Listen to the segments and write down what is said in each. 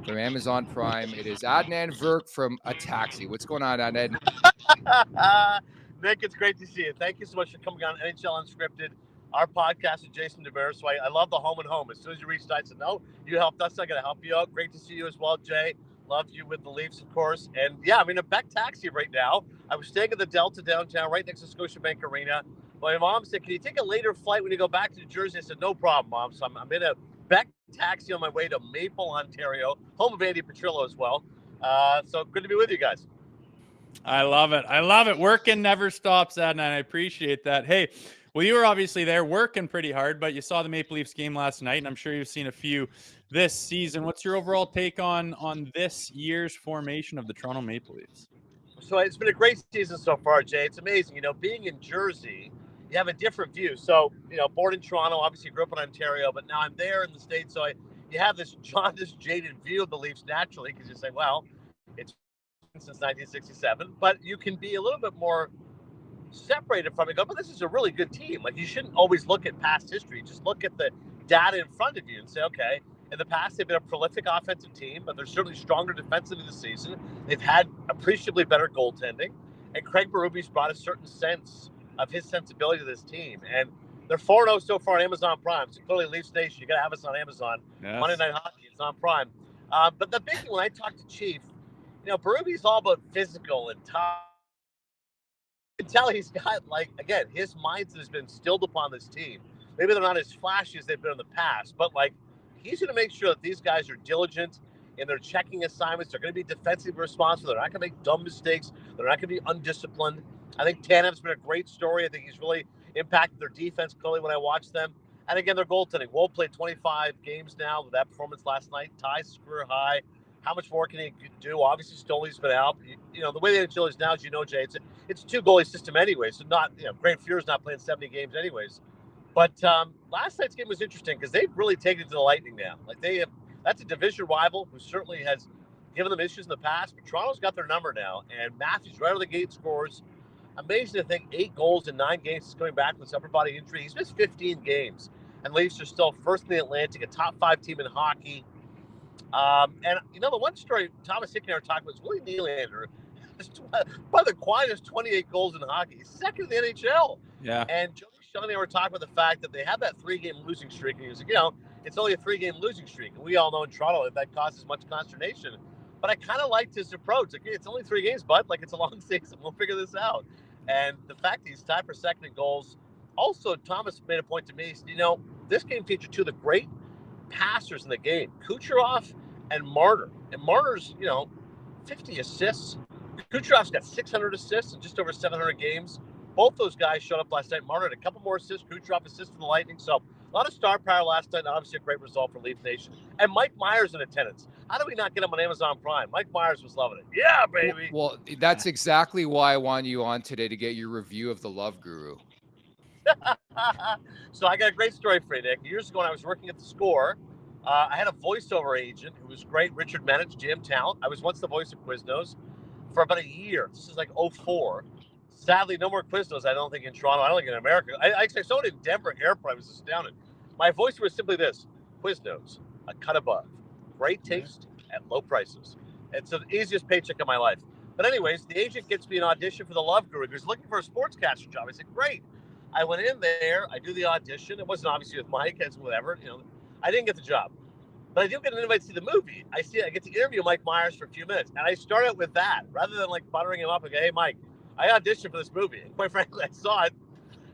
from Amazon Prime. It is Adnan Virk from A Taxi. What's going on, Adnan? Nick, it's great to see you. Thank you so much for coming on NHL Unscripted, our podcast with Jason DeBear. So I love the home and home. As soon as you reached out, I said, no, you helped us. I got to help you out. Great to see you as well, Jay. Loved you with the Leafs, of course. And yeah, I'm in a Beck taxi right now. I was staying at the Delta downtown, right next to Scotiabank Arena. My mom said, can you take a later flight when you go back to New Jersey? I said, no problem, Mom. So I'm in a Beck taxi on my way to Maple, Ontario, home of Andy Petrillo as well. So good to be with you guys. I love it. I love it. Working never stops, Adnan. I appreciate that. Hey, well, you were obviously there working pretty hard, but you saw the Maple Leafs game last night, and I'm sure you've seen a few this season. What's your overall take on this year's formation of the Toronto Maple Leafs? So it's been a great season so far, Jay. It's amazing. You know, being in Jersey, you have a different view. So, you know, born in Toronto, obviously grew up in Ontario, but now I'm there in the States. So you have this jaundiced, jaded view of the Leafs naturally because you say, well, it's since 1967, but you can be a little bit more separated from it. Go, but this is a really good team. Like, you shouldn't always look at past history. Just look at the data in front of you and say, okay, in the past they've been a prolific offensive team, but they're certainly stronger defensively this season. They've had appreciably better goaltending, and Craig Berube's brought a certain sense of his sensibility to this team. And they're 4-0 so far on Amazon Prime. So clearly, Leafs Nation, you got to have us on Amazon. Yes. Monday Night Hockey, it's on Prime. But the big thing when I talk to Chief, you know, Berube's all about physical and tough. You can tell he's got, like, again, his mindset has been instilled upon this team. Maybe they're not as flashy as they've been in the past, but, like, he's going to make sure that these guys are diligent in their checking assignments. They're going to be defensively responsible. They're not going to make dumb mistakes. They're not going to be undisciplined. I think Tanev's been a great story. I think he's really impacted their defense clearly when I watch them. And again, their goaltending. Woll played 25 games now with that performance last night. Ties career high. How much more can he do? Obviously, Stoley's been out. You know, the way the NHL is now, as you know, Jay, it's a two-goalie system anyway. So not, you know, Grant Fuhr's not playing 70 games anyways. But last night's game was interesting because they've really taken it to the Lightning now. Like, they have, that's a division rival who certainly has given them issues in the past. But Toronto's got their number now, and Matthews right out of the gate scores. Amazing to think 8 goals in 9 games. He's coming back from his upper body injury. He's missed 15 games, and Leafs are still first in the Atlantic, a top 5 team in hockey. And, you know, the one story Thomas Hickey and I were talking about was Willie Nylander. One of the quietest 28 goals in hockey. He's second in the NHL. Yeah. And Jody Sean and I were talking about the fact that they had that 3-game losing streak. And he was like, you know, it's only a 3-game losing streak. And we all know in Toronto that causes much consternation. But I kind of liked his approach. Like, hey, it's only 3 games, bud. Like, it's a long season. We'll figure this out. And the fact that he's tied for second in goals. Also, Thomas made a point to me. He said, you know, this game featured 2 of the great passers in the game, Kucherov and Marner. And Marner's, you know, 50 assists. Kucherov's got 600 assists in just over 700 games. Both those guys showed up last night. Marner had a couple more assists. Kucherov assisted the Lightning. So a lot of star power last night. Obviously a great result for Leaf Nation. And Mike Myers in attendance. How do we not get him on Amazon Prime? Mike Myers was loving it. Yeah, baby. Well, that's exactly why I want you on today, to get your review of The Love Guru. So I got a great story for you, Nick. Years ago when I was working at the Score, I had a voiceover agent who was great, Richard Menich, GM talent. I was once the voice of Quiznos for about a year. This is like 2004. Sadly, no more Quiznos, I don't think, in Toronto. I don't think in America. I saw it in Denver Airport. I was astounded. My voice was simply this: Quiznos, a cut above. Great taste at low prices. It's the easiest paycheck of my life. But anyways, the agent gets me an audition for The Love Guru. He was looking for a sportscaster job. I said, great. I went in there. I do the audition. It wasn't obviously with Mike, as whatever. You know, I didn't get the job. But I do get an invite to see the movie. I get to interview Mike Myers for a few minutes. And I start out with that, rather than like buttering him up and go, hey, Mike, I auditioned for this movie. And quite frankly, I saw it.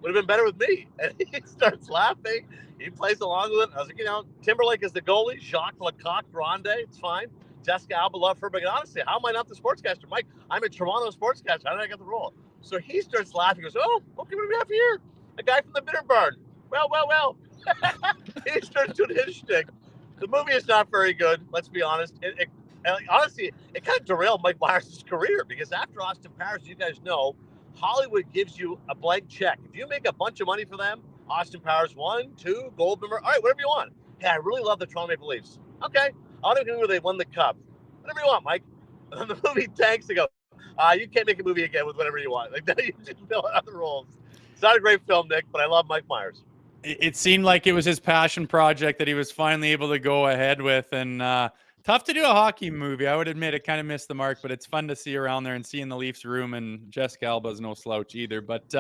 Would have been better with me. And he starts laughing. He plays along with it. I was like, you know, Timberlake is the goalie. Jacques Lecoq Grande. It's fine. Jessica Alba, love her. But honestly, how am I not the sportscaster? Mike, I'm a Toronto sportscaster. How did I get the role? So he starts laughing. He goes, oh, okay, what do we have here? A guy from the Bitter Barn. Well. He starts doing his shtick. The movie is not very good. Let's be honest. Honestly, it kind of derailed Mike Myers' career, because after Austin Powers, you guys know, Hollywood gives you a blank check. If you make a bunch of money for them, Austin Powers 1, 2, gold member, all right, whatever you want. Hey, I really love the Toronto Maple Leafs. Okay, I want to go where they won the Cup. Whatever you want, Mike. And then the movie tanks to go, you can't make a movie again with whatever you want. Like, you just fill out the roles. It's not a great film, Nick, but I love Mike Myers. It seemed like it was his passion project that he was finally able to go ahead with, and Tough to do a hockey movie. I would admit it kind of missed the mark, but it's fun to see around there and see in the Leafs room. And Jessica Alba's no slouch either. But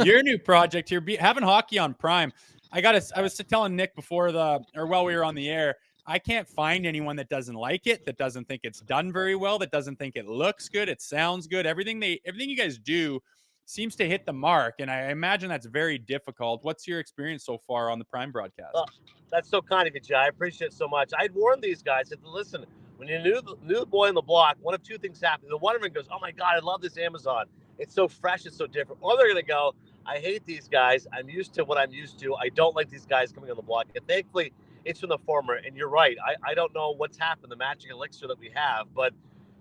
your new project here, having hockey on Prime. I was telling Nick while we were on the air, I can't find anyone that doesn't like it, that doesn't think it's done very well, that doesn't think it looks good, it sounds good. Everything you guys do seems to hit the mark, and I imagine that's very difficult. What's your experience so far on the Prime broadcast? Well, that's so kind of you, Jay. I appreciate it so much. I'd warned these guys that, listen, when you knew the boy on the block, one of two things happened. The one of them goes, oh my God, I love this Amazon. It's so fresh, it's so different. Or they're going to go, I hate these guys. I'm used to what I'm used to. I don't like these guys coming on the block. And thankfully, it's from the former. And you're right. I don't know what's happened, the magic elixir that we have, but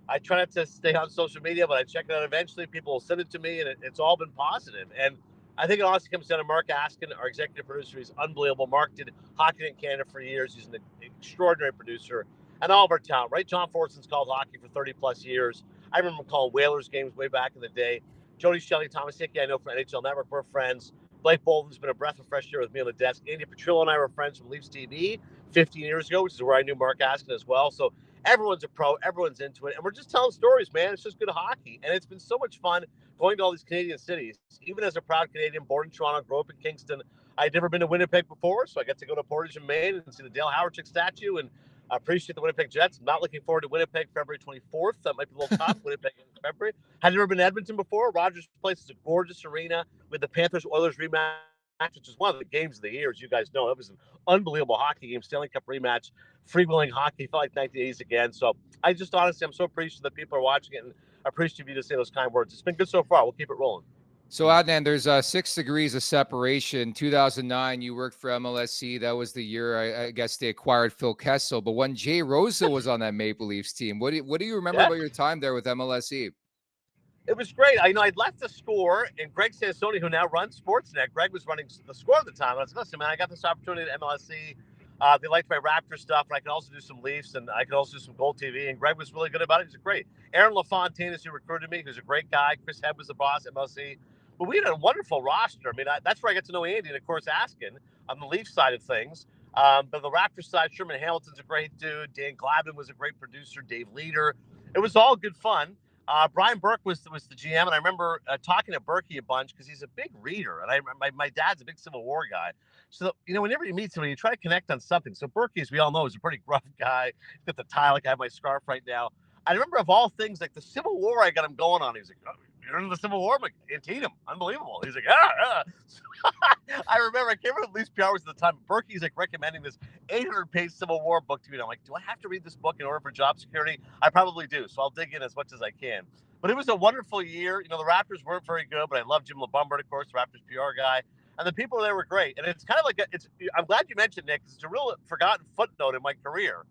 I try not to stay on social media, but I check it out eventually. People will send it to me, and it's all been positive. And I think it also comes down to Mark Askin, our executive producer. He's unbelievable. Mark did hockey in Canada for years. He's an extraordinary producer. And all of our talent, right? John Forson's called hockey for 30 plus years. I remember calling Whalers games way back in the day. Jody Shelley, Thomas Hickey, I know from NHL Network, we're friends. Blake Bolton's been a breath of fresh air with me on the desk. Andy Petrillo and I were friends from Leafs TV 15 years ago, which is where I knew Mark Askin as well. So everyone's a pro, everyone's into it, and we're just telling stories, man. It's just good hockey, and it's been so much fun going to all these Canadian cities. Even as a proud Canadian, born in Toronto, grew up in Kingston, I'd never been to Winnipeg before, so I got to go to Portage in Maine and see the Dale Hawerchuk statue, and I appreciate the Winnipeg Jets. I'm not looking forward to Winnipeg February 24th. That might be a little tough. Winnipeg in February. Had never been to Edmonton before. Rogers Place is a gorgeous arena with the Panthers-Oilers rematch, which is one of the games of the year, as you guys know. It was an unbelievable hockey game, Stanley Cup rematch, freewheeling hockey, felt like 1980s again. So I just honestly, I'm so appreciative that people are watching it and appreciative of you to say those kind words. It's been good so far. We'll keep it rolling. So Adnan, there's 6 degrees of separation. 2009, you worked for MLSC. That was the year I guess they acquired Phil Kessel. But when Jay Rosa was on that Maple Leafs team, what do you remember about your time there with MLSC? It was great. I'd left the Score, and Greg Sansoni, who now runs Sportsnet, Greg was running the Score at the time. I was like, listen, man, I got this opportunity at MLSC. They liked my Raptor stuff, and I could also do some Leafs, and I could also do some Gold TV. And Greg was really good about it. He was great. Aaron LaFontaine is who recruited me, who's a great guy. Chris Head was the boss at MLSC. But we had a wonderful roster. I mean, that's where I got to know Andy, and of course, Askin on the Leafs side of things. But the Raptor side, Sherman Hamilton's a great dude. Dan Glavin was a great producer. Dave Leader. It was all good fun. Brian Burke was the GM, and I remember talking to Burke a bunch because he's a big reader, and my dad's a big Civil War guy. So, whenever you meet somebody, you try to connect on something. So Burke, as we all know, is a pretty gruff guy. He's got the tie, like I have my scarf right now. I remember, of all things, like the Civil War, I got him going on. He was like, oh, you're into the Civil War? I'm like, Antietam, unbelievable. He's like, So, I remember, I can't remember at least few hours at the time. Berkey's like recommending this 800-page Civil War book to me. And I'm like, do I have to read this book in order for job security? I probably do. So I'll dig in as much as I can. But it was a wonderful year. The Raptors weren't very good, but I love Jim LeBumbert, of course, the Raptors PR guy. And the people there were great. And it's kind of like, I'm glad you mentioned Nick, because it's a real forgotten footnote in my career.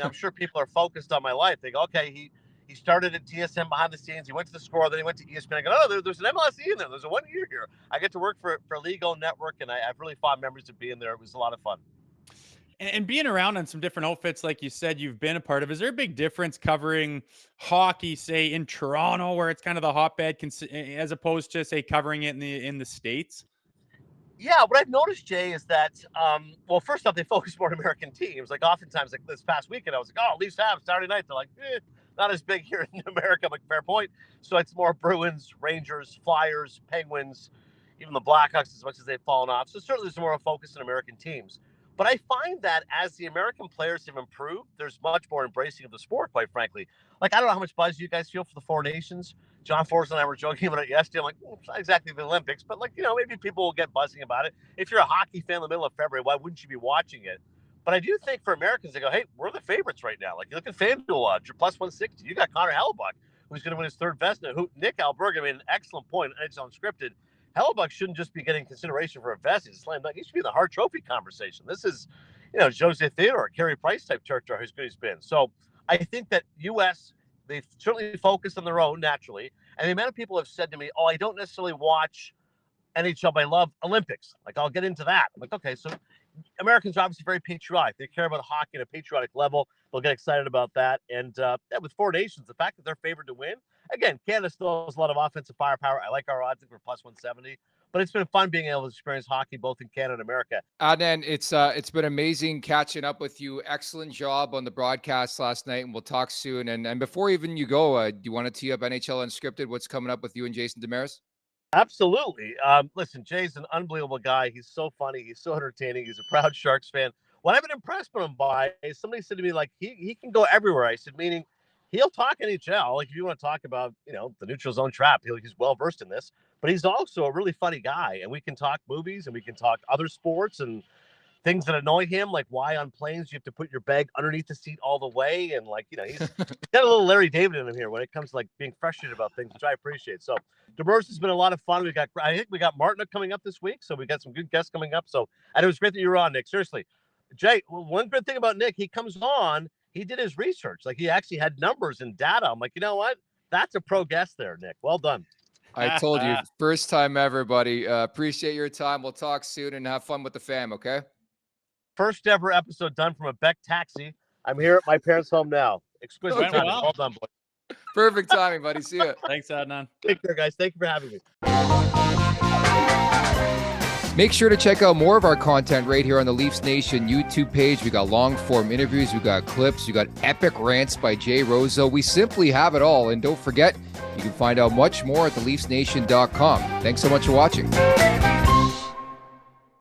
I'm sure people are focused on my life. They go, okay, he started at TSN behind the scenes. He went to the Score, then he went to ESPN. I go, oh, there's an MLSE in there. There's a 1 year here. I get to work for Legal Network, and I have really fond memories of being there. It was a lot of fun. And being around on some different outfits, like you said, you've been a part of. Is there a big difference covering hockey, say in Toronto, where it's kind of the hotbed, as opposed to say covering it in the States? Yeah, what I've noticed, Jay, is that, well, first off, they focus more on American teams. Like oftentimes, like this past weekend, I was like, oh, Leafs have Saturday night. They're like, not as big here in America. I'm like, fair point. So it's more Bruins, Rangers, Flyers, Penguins, even the Blackhawks, as much as they've fallen off. So certainly there's more of a focus on American teams. But I find that as the American players have improved, there's much more embracing of the sport, quite frankly. Like, I don't know how much buzz you guys feel for the Four Nations. John Forrest and I were joking about it yesterday. I'm like, it's not exactly the Olympics, but maybe people will get buzzing about it. If you're a hockey fan in the middle of February, why wouldn't you be watching it? But I do think for Americans, they go, hey, we're the favorites right now. Like, you look at FanDuel odds, you're plus 160. You got Connor Hellebuck, who's going to win his third Vezina. Nick Alberga made an excellent point. It's unscripted. Hellebuck shouldn't just be getting consideration for a Vezina. It's slam dunk. He should be in the Hart Trophy conversation. This is, Jose Theodore, Carey Price type territory, who's good he's been. So I think that U.S., they've certainly focused on their own naturally. And the amount of people have said to me, oh, I don't necessarily watch NHL, but I love Olympics. Like, I'll get into that. I'm like, okay, so Americans are obviously very patriotic. They care about hockey at a patriotic level. They'll get excited about that. And with Four Nations, the fact that they're favored to win, again, Canada still has a lot of offensive firepower. I like our odds. I think we're plus 170. but it's been fun being able to experience hockey both in Canada and America. Adnan, it's been amazing catching up with you. Excellent job on the broadcast last night, and we'll talk soon. And before even you go, do you want to tee up NHL Unscripted? What's coming up with you and Jason Damaris? Absolutely. Listen, Jay's an unbelievable guy. He's so funny. He's so entertaining. He's a proud Sharks fan. What I've been impressed with him by is somebody said to me, like, he can go everywhere. I said, meaning he'll talk NHL. Like, if you want to talk about, the neutral zone trap, he's well-versed in this. But he's also a really funny guy. And we can talk movies and we can talk other sports and things that annoy him, like why on planes you have to put your bag underneath the seat all the way. And he's got a little Larry David in him here when it comes to being frustrated about things, which I appreciate. So Demers has been a lot of fun. I think we got Martin coming up this week. So we got some good guests coming up. So and it was great that you were on, Nick. Seriously. Jay, one good thing about Nick, he comes on, he did his research. He actually had numbers and data. I'm like, you know what? That's a pro guest there, Nick. Well done. I told you, first time ever, buddy. Appreciate your time. We'll talk soon and have fun with the fam, okay? First ever episode done from a Beck taxi. I'm here at my parents' home now. Exquisite timing. Well done, boy. Perfect timing, buddy. See ya. Thanks, Adnan. Take care, guys. Thank you for having me. Make sure to check out more of our content right here on the Leafs Nation YouTube page. We got long form interviews, we got clips, we got epic rants by Jay Rosa. We simply have it all. And don't forget, you can find out much more at theleafsnation.com. Thanks so much for watching.